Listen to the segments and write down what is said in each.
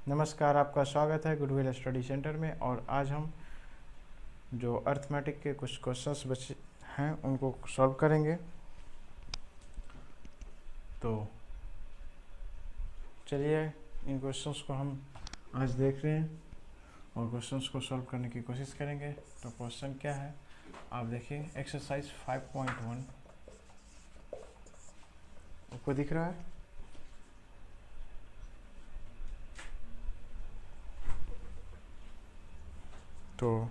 नमस्कार, आपका स्वागत है गुडविल स्टडी सेंटर में। और आज हम जो अर्थमेटिक के कुछ क्वेश्चंस बचे हैं उनको सॉल्व करेंगे। तो चलिए इन क्वेश्चंस को हम आज देख रहे हैं और क्वेश्चंस को सॉल्व करने की कोशिश करेंगे। तो क्वेश्चन क्या है आप देखिए, एक्सरसाइज 5.1 आपको दिख रहा है। तो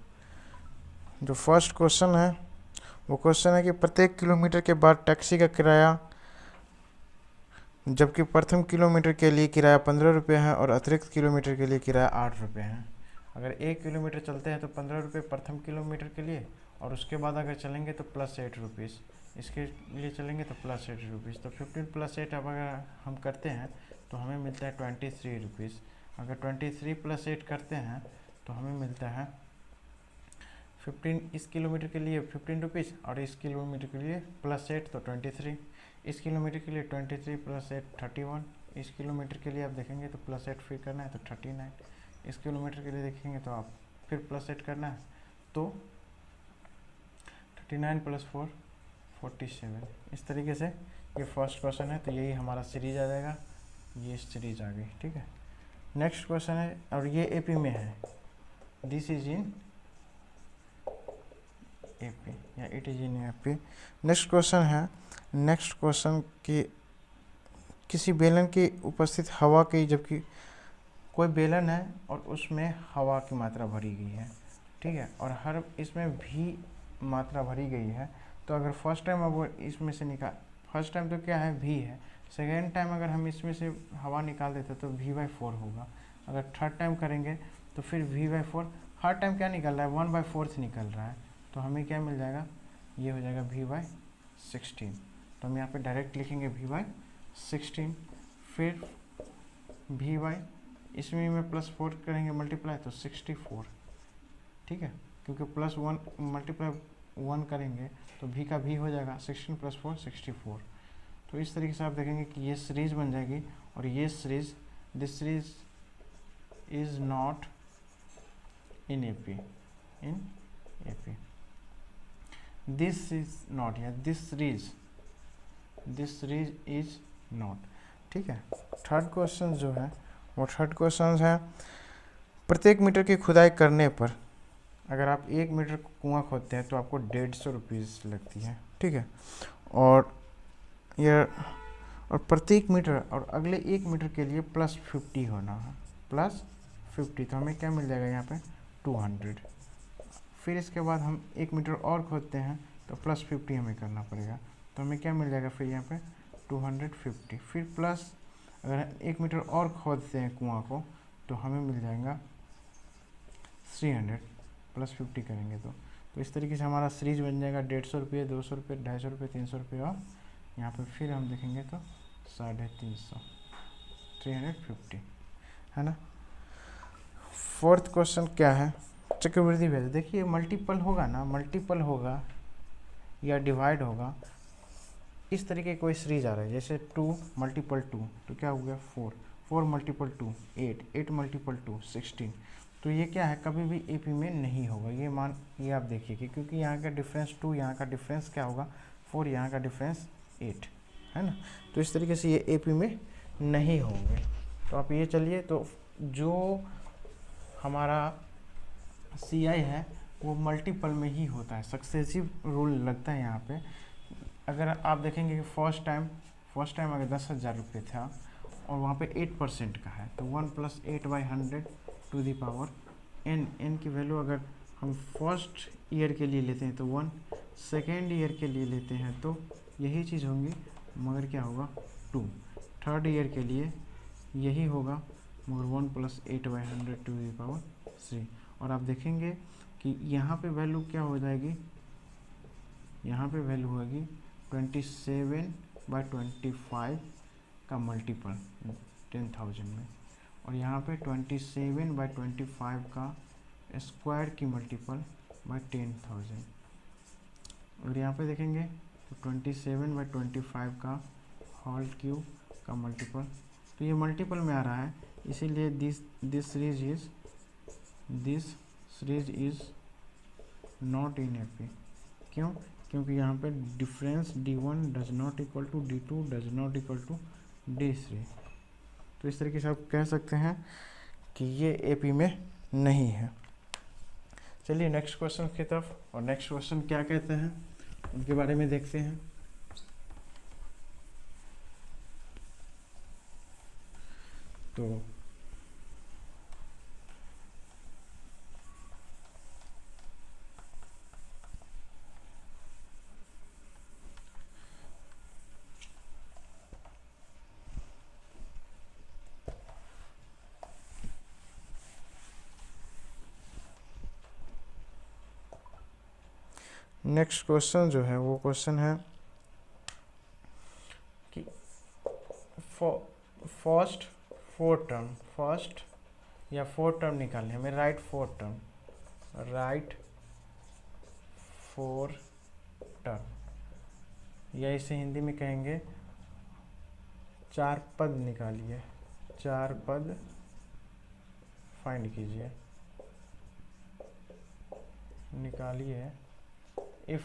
जो फर्स्ट क्वेश्चन है वो क्वेश्चन है कि प्रत्येक किलोमीटर के बाद टैक्सी का किराया, जबकि प्रथम किलोमीटर के लिए किराया 15 रुपये है और अतिरिक्त किलोमीटर के लिए किराया 8 रुपये है। अगर 1 किलोमीटर चलते हैं तो 15 रुपये प्रथम किलोमीटर के लिए, और उसके बाद अगर चलेंगे तो प्लस 8 रुपीज़, इसके लिए चलेंगे तो प्लस 8 रुपीज़। तो 15 प्लस 8 अब अगर हम करते हैं तो हमें मिलता है 23 रुपीज़। अगर 23 प्लस 8 करते हैं तो हमें मिलता है 15, इस किलोमीटर के लिए 15 रुपीज़ और इस किलोमीटर के लिए प्लस 8 तो 23, इस किलोमीटर के लिए 23 प्लस 8 31, इस किलोमीटर के लिए आप देखेंगे तो प्लस 8 फिर करना है तो 39, इस किलोमीटर के लिए देखेंगे तो आप फिर प्लस 8 करना है तो 39 प्लस 4 47। इस तरीके से ये फर्स्ट क्वेश्चन है। तो यही हमारा सीरीज आ जाएगा, ये सीरीज आ गई। ठीक है, नेक्स्ट क्वेश्चन है और ये एपी में है, दिस इज इन एपी या it is in AP. Next question है, नेक्स्ट क्वेश्चन की किसी बेलन की उपस्थित हवा की, जबकि कोई बेलन है और उसमें हवा की मात्रा भरी गई है। ठीक है, और हर इसमें भी मात्रा भरी गई है। तो अगर फर्स्ट टाइम अब इसमें से निकाल, फर्स्ट टाइम तो क्या है भी है, सेकेंड टाइम अगर हम इसमें से हवा निकाल देते तो v/4 होगा। अगर थर्ड टाइम करेंगे तो फिर v/4, हर टाइम क्या निकल रहा है 1/4 निकल रहा है। तो हमें क्या मिल जाएगा, ये हो जाएगा v/16। तो हम यहाँ पे डायरेक्ट लिखेंगे v/16, फिर v/ इसमें में प्लस 4 करेंगे मल्टीप्लाई तो 64। ठीक है, क्योंकि प्लस 1 मल्टीप्लाई 1 करेंगे तो v का v हो जाएगा 16 प्लस 4 64। तो इस तरीके से आप देखेंगे कि ये सीरीज बन जाएगी। और ये series, this series is not in AP, in AP, this is not, या दिस सीरीज इज नॉट। ठीक है, थर्ड क्वेश्चन जो है वो थर्ड क्वेश्चन है, प्रत्येक मीटर की खुदाई करने पर अगर आप 1 मीटर कुआं खोदते हैं तो आपको 150 रुपीज़ लगती है। ठीक है, और यह और प्रत्येक मीटर और अगले 1 मीटर के लिए प्लस 50 होना है, प्लस 50। तो हमें क्या मिल जाएगा यहाँ पे 200। फिर इसके बाद हम 1 मीटर और खोदते हैं तो प्लस 50 हमें करना पड़ेगा। तो हमें क्या मिल जाएगा फिर यहाँ पे 250। फिर प्लस अगर 1 मीटर और खोदते हैं कुआं को तो हमें मिल जाएगा 300, प्लस 50 करेंगे तो इस तरीके से हमारा सीरीज बन जाएगा 150 रुपये, 200 रुपये, 250 रुपये, 300 रुपये, और यहाँ पे फिर हम देखेंगे तो 350, 350 है ना। फोर्थ क्वेश्चन क्या है, चक्रवृद्धि ब्याज। देखिए मल्टीपल होगा ना, मल्टीपल होगा या डिवाइड होगा, इस तरीके कोई सीरीज आ रहा है, जैसे 2 मल्टीपल 2 तो क्या हो गया 4, 4 मल्टीपल 2 8, 8 मल्टीपल 2 16। तो ये क्या है, कभी भी एपी में नहीं होगा। ये आप देखिए कि क्योंकि यहाँ का डिफरेंस 2, यहाँ का डिफरेंस क्या होगा 4, यहाँ का डिफरेंस 8 है ना। तो इस तरीके से ये एपी में नहीं होंगे। तो आप ये चलिए, तो जो हमारा CI है वो मल्टीपल में ही होता है, सक्सेसिव रूल लगता है यहाँ पे। अगर आप देखेंगे कि फर्स्ट टाइम अगर 10,000 रुपये था और वहाँ पे 8% का है तो 1 + 8/100 टू दी पावर n की वैल्यू अगर हम फर्स्ट ईयर के लिए लेते हैं तो 1, सेकेंड ईयर के लिए लेते हैं तो यही चीज़ होंगी, मगर क्या होगा 2, थर्ड ईयर के लिए यही होगा, मगर 1 + 8/100 टू दी पावर 3। और आप देखेंगे कि यहाँ पे वैल्यू क्या हो जाएगी, यहाँ पे वैल्यू होगी 27/25 का मल्टीपल 10,000 में, और यहाँ पे 27/25 का स्क्वायर की मल्टीपल बाय 10,000। और यहाँ पे देखेंगे तो 27/25 का होल क्यूब का मल्टीपल। तो ये मल्टीपल में आ रहा है, इसीलिए this series is not in AP. क्यों? क्योंकि यहाँ पे difference D1 does not equal to D2 does not equal to D3। तो इस तरीके से आप कह सकते हैं कि ये एपी में नहीं है। चलिए नेक्स्ट क्वेश्चन की तरफ, और नेक्स्ट क्वेश्चन क्या कहते हैं उनके बारे में देखते हैं। तो नेक्स्ट क्वेश्चन जो है वो क्वेश्चन है कि फर्स्ट फोर टर्म निकालने हमें, राइट फोर टर्म, या इसे हिंदी में कहेंगे चार पद निकालिए, चार पद फाइंड कीजिए, निकालिए इफ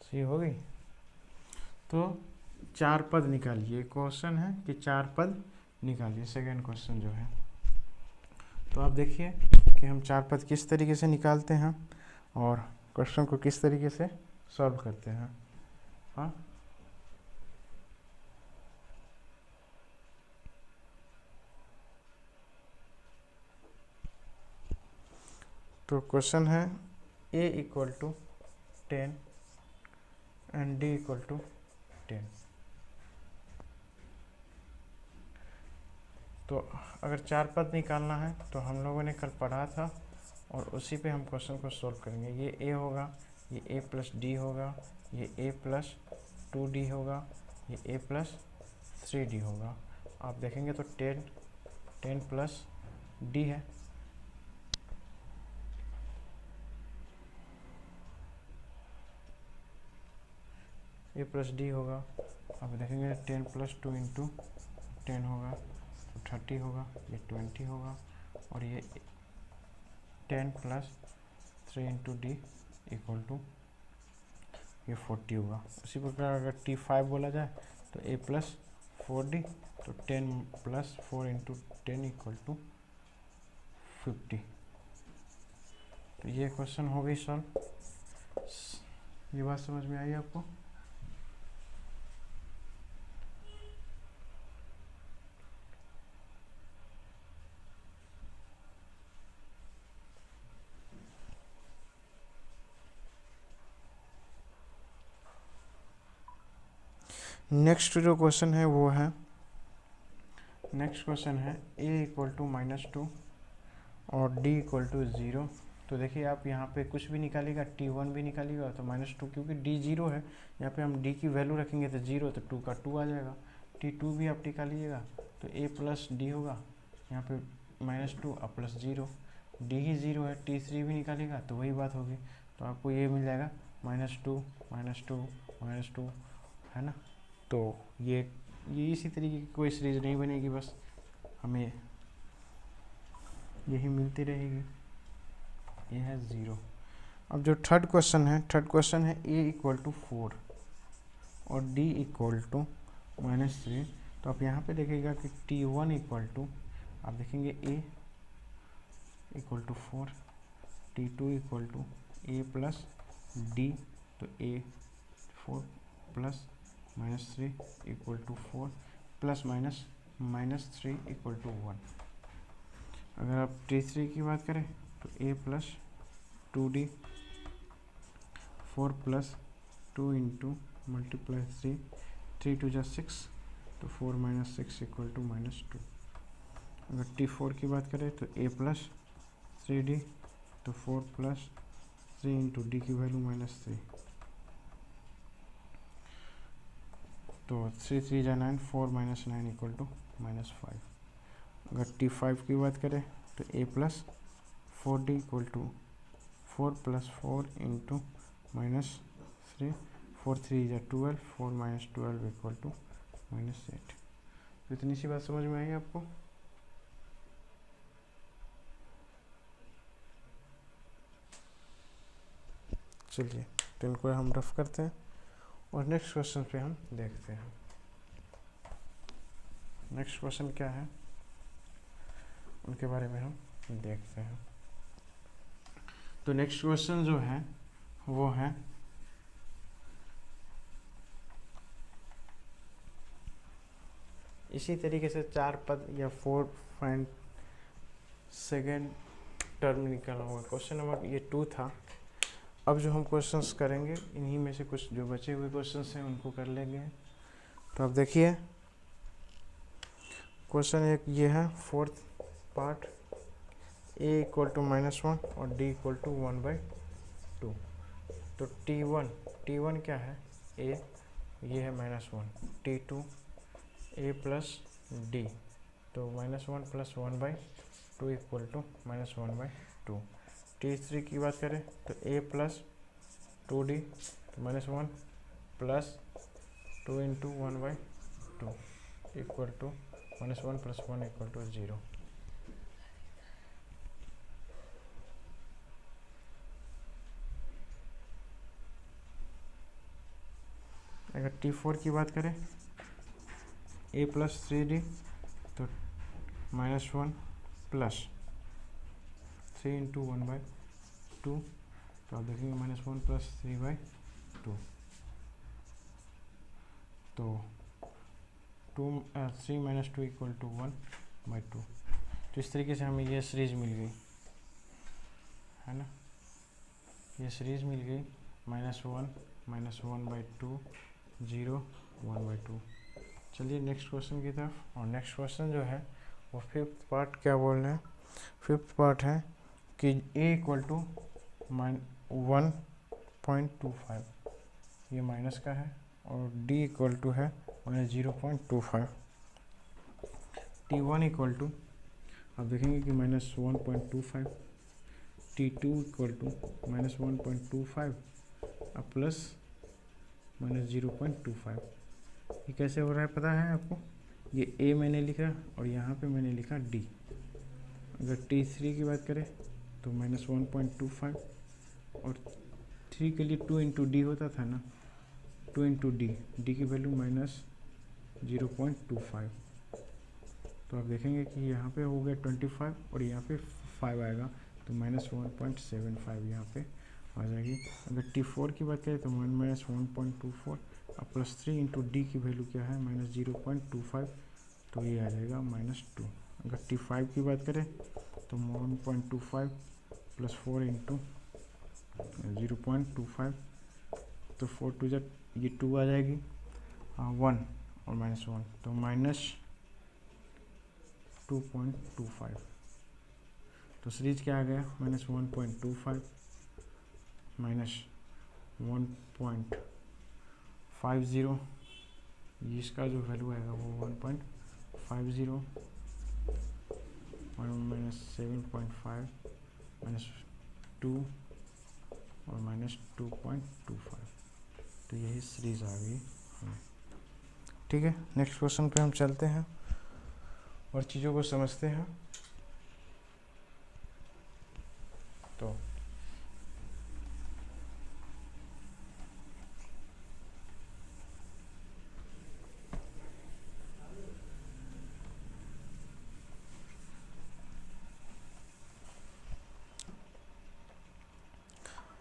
सही हो गई। तो चार पद निकालिए, क्वेश्चन है कि चार पद निकालिए, सेकंड क्वेश्चन जो है। तो आप देखिए कि हम चार पद किस तरीके से निकालते हैं और क्वेश्चन को किस तरीके से सॉल्व करते हैं। हाँ, तो क्वेश्चन है a equal to 10 and d equal to 10। तो अगर चार पद निकालना है तो हम लोगों ने कल पढ़ा था और उसी पे हम क्वेश्चन को सॉल्व करेंगे। ये a होगा, ये a प्लस डी होगा, ये a प्लस 2d होगा, ये a प्लस 3d होगा। आप देखेंगे तो 10 प्लस d है, a प्लस डी होगा। आप देखेंगे 10 प्लस 2 इंटू 10 होगा तो 30 होगा, ये 20 होगा, और ये 10 plus 3 into D equal to ये 40 होगा। उसी प्रकार अगर T5 बोला जाए तो a प्लस 4d, तो 10 प्लस 4 इंटू 10 इक्वल टू 50। तो ये क्वेश्चन हो गई सॉल्व। ये बात समझ में आई आपको? नेक्स्ट जो क्वेश्चन है वो है, नेक्स्ट क्वेश्चन है a इक्वल टू -2 और d इक्वल टू 0। तो देखिए आप यहाँ पे कुछ भी निकालिएगा, T1 भी निकालिएगा तो -2, क्योंकि d 0 है, यहाँ पे हम d की वैल्यू रखेंगे तो 0, तो 2 का 2 आ जाएगा। T2 भी आप निकालिएगा तो a प्लस डी होगा, यहाँ पे -2 और प्लस 0, d ही 0 है। T3 भी निकालिएगा तो वही बात होगी, तो आपको ये मिल जाएगा -2 -2 है ना। तो ये इसी तरीके की कोई सीरीज नहीं बनेगी, बस हमें यही मिलती रहेगी। ये है 0। अब जो थर्ड क्वेश्चन है a इक्वल टू 4 और d इक्वल टू -3। तो आप यहाँ पे देखिएगा कि T1 इक्वल टू, आप देखेंगे a equal to 4, T2 equal to a plus d, तो a 4 plus -3 equal to 4 plus -3 equal to 1। अगर आप T3 की बात करें तो a plus 2d, 4 plus 2 into multiply 3 2 जा 6, तो 4 माइनस 6 इक्वल टू -2। अगर T4 की बात करें तो a प्लस 3d, तो 4 प्लस 3 इंटू डी की वैल्यू -3, तो 3 3 जा 9, 4 - 9 इक्वल टू -5। अगर T5 की बात करें तो a plus 4d equal to 4 + 4 into -3, 4 3 जा 12, 4 - 12 इक्वल टू -8। तो इतनी सी बात समझ में आई आपको? चलिए तो इनको हम रफ करते हैं और नेक्स्ट क्वेश्चन पे हम देखते हैं। नेक्स्ट क्वेश्चन क्या है उनके बारे में हम देखते हैं। तो नेक्स्ट क्वेश्चन जो है वो है इसी तरीके से 4 पद या 4 फाइंड सेकेंड टर्म निकाला हुआ। क्वेश्चन नंबर ये 2 था। अब जो हम क्वेश्चंस करेंगे इन्हीं में से कुछ जो बचे हुए क्वेश्चंस हैं उनको कर लेंगे। तो अब देखिए क्वेश्चन एक ये है, 4th part, a equal to -1 और d इक्वल टू 1/2। तो T1 क्या है, a, ये है -1, T2 a प्लस d, तो -1 + 1/2 इक्वल टू -1/2। T3 की बात करें तो a प्लस 2d, तो -1 plus 2 into 1/2 equal to -1 + 1 equal to 0। अगर T4 की बात करें a प्लस 3d, तो -1 प्लस 3 इंटू 1/2, तो आप देखेंगे -1 + 3/2, तो 3 - 2 इक्वल टू 1/2। तो इस तरीके से हमें ये सीरीज मिल गई है ना, ये सीरीज मिल गई -1 -1/2 0 1/2। चलिए नेक्स्ट क्वेश्चन की तरफ। और नेक्स्ट क्वेश्चन जो है वो 5th पार्ट क्या बोल रहे हैं, 5th पार्ट है कि a इक्वल टू 1.25, ये माइनस का है, और d इक्वल टू है -0.25। T1 इक्वल टू आप देखेंगे कि -1.25, T2 इक्वल टू -1.25 अब प्लस -0.25। ये कैसे हो रहा है पता है आपको? ये a मैंने लिखा और यहाँ पे मैंने लिखा d। अगर T3 की बात करें तो -1.25 और 3 के लिए 2 इंटू डी होता था ना, 2 इंटू डी की वैल्यू -0.25। तो आप देखेंगे कि यहाँ पे हो गया 25 और यहाँ पे 5 आएगा, तो -1.75 यहाँ पे आ जाएगी। अगर T4 की बात करें तो -1.24 और प्लस 3 इंटू डी की वैल्यू क्या है -0.25, तो ये आ जाएगा -2। अगर T5 की बात करें तो 1.25 + 4 इंटू 0.25, तो 4 2 जा ये 2 आ जाएगी, 1 और -1, तो -2.25। तो सीरीज क्या आ गया -1.25 -1.50, इसका जो वैल्यू आएगा वो 1.50 और -7.5 -2 और -2.25। तो यही सीरीज आ गई हमें। ठीक है, नेक्स्ट क्वेश्चन पे हम चलते हैं और चीज़ों को समझते हैं। तो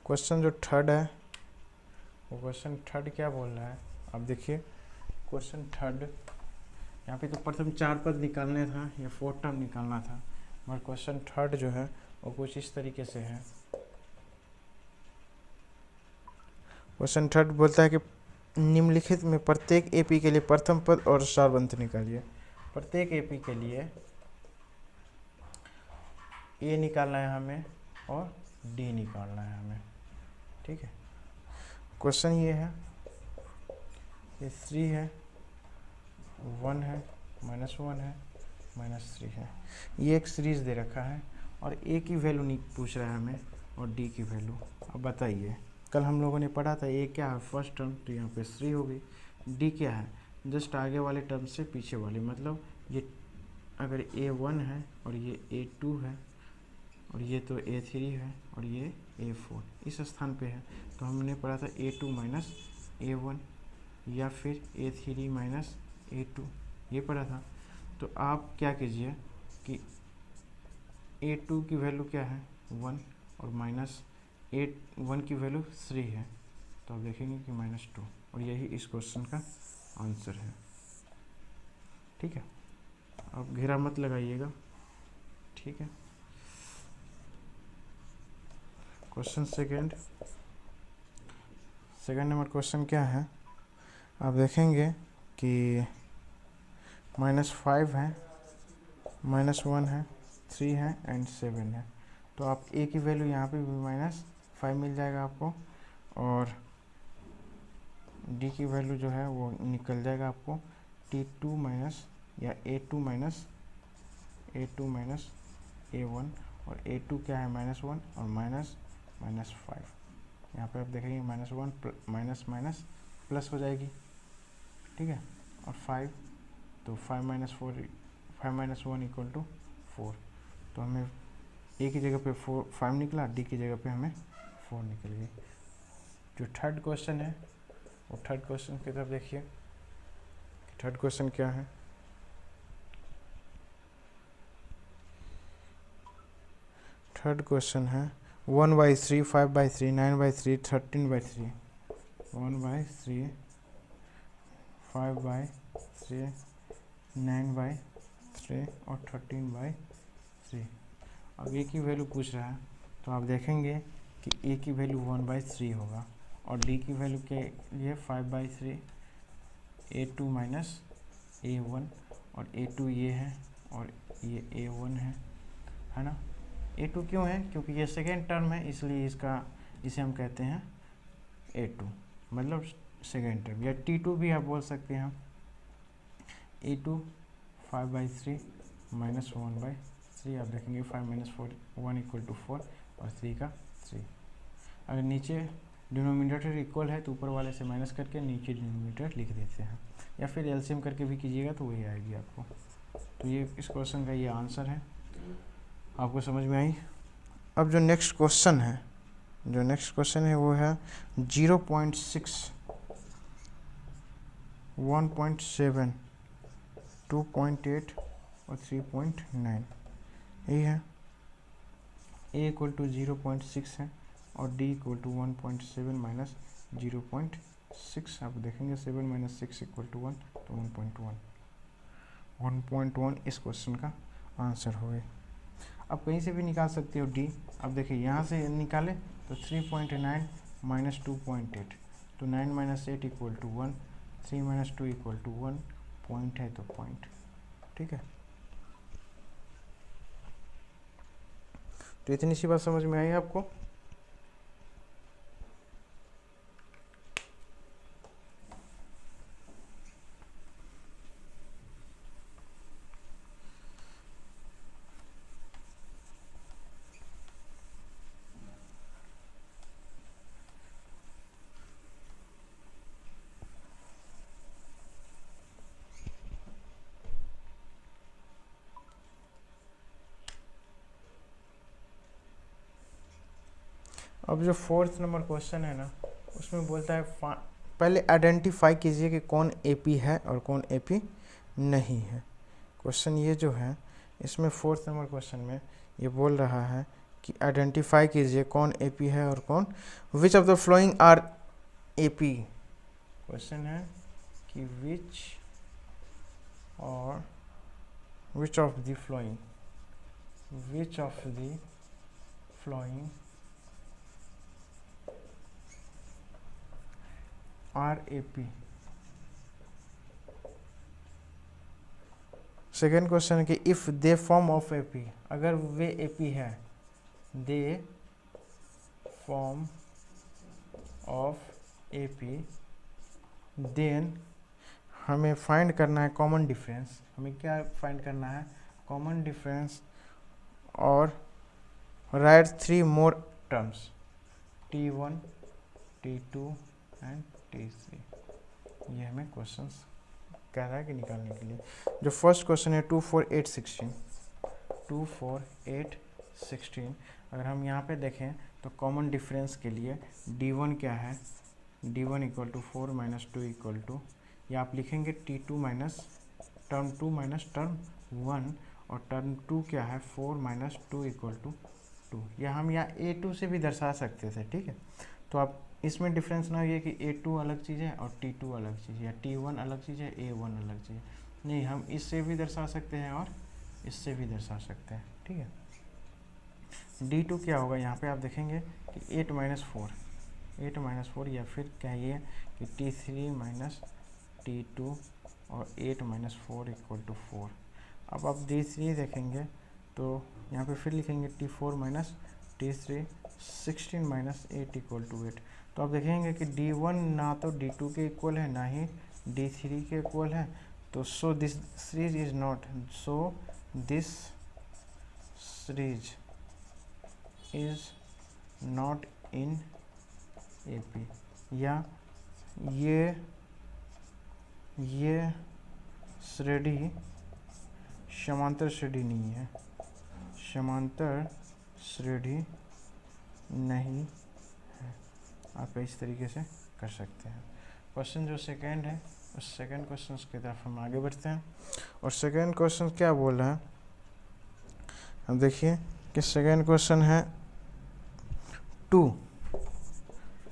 क्वेश्चन जो 3rd है वो क्वेश्चन 3rd क्या बोल रहा है, आप देखिए क्वेश्चन 3rd, यहाँ पे तो प्रथम 4 पद निकालने था या 4th टर्म निकालना था, मगर क्वेश्चन 3rd जो है वो कुछ इस तरीके से है। क्वेश्चन 3rd बोलता है कि निम्नलिखित में प्रत्येक एपी के लिए प्रथम पद और सारवंत निकालिए। प्रत्येक एपी के लिए ए निकालना है हमें और डी निकालना है हमें। ठीक है, क्वेश्चन ये है, ये 3 है, 1 है, -1 है, -3 है। ये एक सीरीज दे रखा है और ए की वैल्यू नहीं पूछ रहा है हमें और डी की वैल्यू। अब बताइए, कल हम लोगों ने पढ़ा था ए क्या है फर्स्ट टर्म, तो यहाँ पे 3 हो गई। डी क्या है, जस्ट आगे वाले टर्म से पीछे वाले, मतलब ये अगर A1 है और ये A2 है और ये तो A3 है और ये A4 इस स्थान पे है, तो हमने पढ़ा था A2 माइनस A1 या फिर A3 माइनस A2, ये पढ़ा था। तो आप क्या कीजिए कि A2 की वैल्यू क्या है 1 और माइनस A1 की वैल्यू 3 है, तो आप देखेंगे कि -2, और यही इस क्वेश्चन का आंसर है। ठीक है, आप घेरा मत लगाइएगा, ठीक है। क्वेश्चन सेकंड नंबर क्वेश्चन क्या है, आप देखेंगे कि -5 है, -1 है, 3 है एंड 7 है। तो आप ए की वैल्यू यहाँ पे भी -5 मिल जाएगा आपको, और डी की वैल्यू जो है वो निकल जाएगा आपको T2 माइनस या A2 माइनस A1, और A2 क्या है -1 और -5। यहाँ पे आप देखेंगे -1 माइनस माइनस प्लस हो जाएगी, ठीक है, और 5, तो 5 - 4 5 - 1 = 4। तो हमें ए की जगह पे 5 निकला, डी की जगह पे हमें 4 निकल गई। जो थर्ड क्वेश्चन है वो थर्ड क्वेश्चन की तरफ देखिए, थर्ड क्वेश्चन क्या है। थर्ड क्वेश्चन है 1/3, 5/3, 9/3, 13/3, 1/3, 5/3, 9/3 और 13/3। अब ए की वैल्यू पूछ रहा है, तो आप देखेंगे कि ए की वैल्यू 1/3 होगा और डी की वैल्यू के लिए 5/3, A2 माइनस A1, और A2 ये है और ये A1 है ना। A2 क्यों है, क्योंकि ये सेकेंड टर्म है, इसलिए इसे हम कहते हैं A2, मतलब सेकेंड टर्म, या T2 भी आप बोल सकते हैं। A2 5/3 माइनस 1/3, आप देखेंगे 5 - 4 1 = 4 और 3 का 3। अगर नीचे डिनोमिनेटर इक्वल है तो ऊपर वाले से माइनस करके नीचे डिनोमिनेटर लिख देते हैं, या फिर एलसीएम करके भी कीजिएगा तो वही आएगी आपको। तो ये इस क्वेश्चन का ये आंसर है, आपको समझ में आई। अब जो नेक्स्ट क्वेश्चन है वो है 0.6, 1.7, 2.8 और 3.9, यही है। A = 0.6 है और D = 1.7 माइनस 0.6, आप देखेंगे 7 - 6 = 1, तो 1.1 इस क्वेश्चन का आंसर हो गया। आप कहीं से भी निकाल सकते हो D। अब देखिए यहाँ से निकाले तो 3.9 माइनस 2.8, तो 9 - 8 = 1, 3 - 2 = 1, पॉइंट है तो पॉइंट, ठीक है। तो इतनी सी बात समझ में आई आपको। अब जो फोर्थ नंबर क्वेश्चन है ना, उसमें बोलता है पहले आइडेंटिफाई कीजिए कि कौन एपी है और कौन एपी नहीं है। क्वेश्चन ये जो है इसमें फोर्थ नंबर क्वेश्चन में ये बोल रहा है कि आइडेंटिफाई कीजिए कौन एपी है और कौन, which of the following are AP. Question है कि which of the following are AP. Second question है कि if they form of AP, अगर वे एपी है, they form of A P, then हमें फाइंड करना है कॉमन डिफरेंस। हमें क्या फाइंड करना है? कॉमन डिफरेंस और write 3 more terms, T1, T2 and T3। ये हमें क्वेश्चंस कह रहा है कि निकालने के लिए। जो फर्स्ट क्वेश्चन है 2, 4, 8, 16, 2, 4, 8, 16, अगर हम यहाँ पे देखें तो कॉमन डिफरेंस के लिए D1 क्या है? D1 equal to 4 minus 2 equal to, या आप लिखेंगे T2 minus term 2 minus term 1, और टर्म 2 क्या है? 4 माइनस 2 इक्वल टू 2। या हम यहाँ A2 से भी दर्शा सकते थे, ठीक है। तो आप इसमें डिफरेंस ना ये कि A2 अलग चीज़ है और T2 अलग चीज़ है, या T1 अलग चीज़ है, A1 अलग चीज़ है। नहीं, हम इससे भी दर्शा सकते हैं और इससे भी दर्शा सकते हैं, ठीक है। D2 क्या होगा? यहाँ पे आप देखेंगे कि 8 माइनस 4, 8 माइनस 4, या फिर कहिए कि T3 माइनस T2 और 8 माइनस 4 इक्वल टू 4। अब आप D3 देखेंगे तो यहाँ पे फिर लिखेंगे T4 minus T3, 16 minus 8 equal to 8। तो आप देखेंगे कि D1 ना तो D2 के इक्वल है, ना ही D3 के इक्वल है। तो so this series is not, so this series is not in AP, या ये श्रेणी समांतर श्रेणी नहीं है, समांतर श्रेणी नहीं है। आप इस तरीके से कर सकते हैं। क्वेश्चन जो सेकंड है, उस सेकंड क्वेश्चन की तरफ हम आगे बढ़ते हैं। और सेकंड क्वेश्चन क्या बोल रहा है? अब देखिए कि सेकंड क्वेश्चन है 2,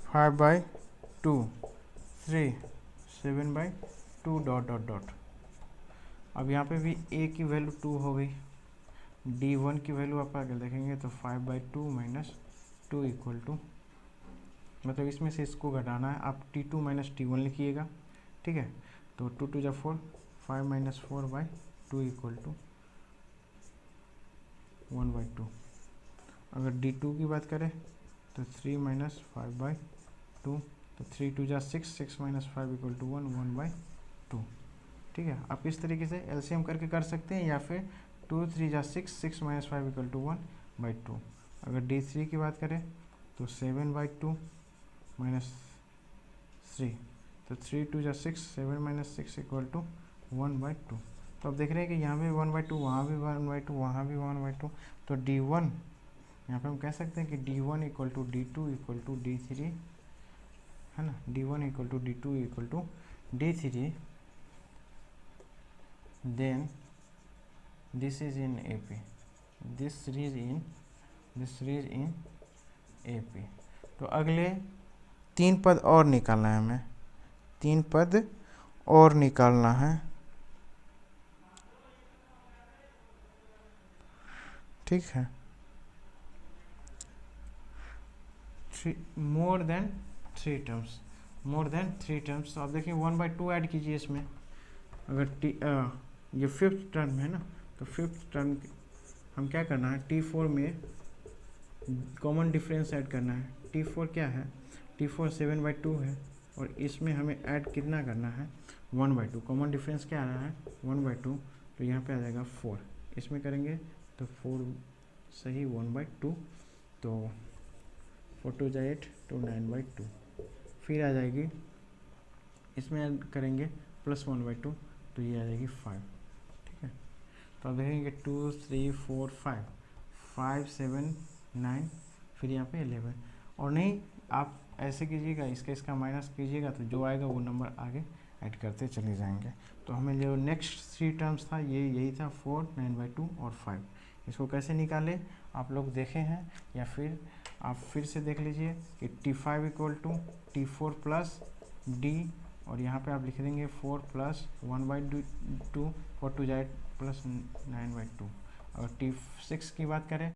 5/2, 3, 7/2 डॉट डॉट डॉट। अब यहाँ पे भी A की वैल्यू 2 हो गई, D1 की वैल्यू आप आगे देखेंगे तो 5/2 माइनस 2 इक्वल टू, मतलब इसमें से इसको घटाना है। आप T2 माइनस T1 लिखिएगा, ठीक है। तो 2 2 जा 4, 5 माइनस 4/2 इक्वल टू 1/2। अगर D2 की बात करें तो 3 माइनस 5/2, तो 3 2 जा 6, 6 माइनस 5 इक्वल टू 1, 1/2, ठीक है। आप इस तरीके से एलसीएम करके कर सकते हैं, या फिर 2 3 जा 6, 6 माइनस 5 इक्वल टू 1/2। अगर D3 की बात करें तो 7/2 माइनस 3, तो 3 2 जा 6, 7 माइनस 6 इक्वल टू 1/2। तो आप देख रहे हैं कि यहाँ भी 1/2, वहाँ भी 1/2, वहाँ भी 1/2। तो D1 यहाँ पे हम कह सकते हैं कि D1 equal to D2 equal to D3, है ना। D1 equal to D2 equal to D3, then this is in AP, this series in AP। तो अगले 3 पद और निकालना है हमें, 3 पद और निकालना है, ठीक है। More than 3 terms, more than 3 terms. तो आप देखिए 1/2 ऐड कीजिए इसमें। अगर ये 5th टर्म है ना, तो 5th टर्म हम क्या करना है? T4 में कॉमन डिफरेंस ऐड करना है। T4 क्या है? T4 7/2 है, और इसमें हमें ऐड कितना करना है? 1/2। कॉमन डिफरेंस क्या आ रहा है? 1/2। तो यहाँ पे आ जाएगा 4, इसमें करेंगे तो 4 सही 1/2, तो 4 2 जा 8, तो 9/2। फिर आ जाएगी, इसमें ऐड करेंगे प्लस 1/2, तो ये आ जाएगी 5, ठीक है। तो आप देखेंगे 2 3 4 5, 5 7 9, फिर यहाँ पे 11। और नहीं, आप ऐसे कीजिएगा, इसका माइनस कीजिएगा, तो जो आएगा वो नंबर आगे ऐड करते चले जाएंगे। तो हमें जो नेक्स्ट 3 टर्म्स था ये यही था, 4, 9/2 और 5। इसको कैसे निकाले आप लोग देखे हैं, या फिर आप फिर से देख लीजिए कि T5 equal to T4 plus D, और यहाँ पे आप लिख देंगे 4 प्लस 1/2, 4 2 जा 8 प्लस 9/2। अगर T6 की बात करें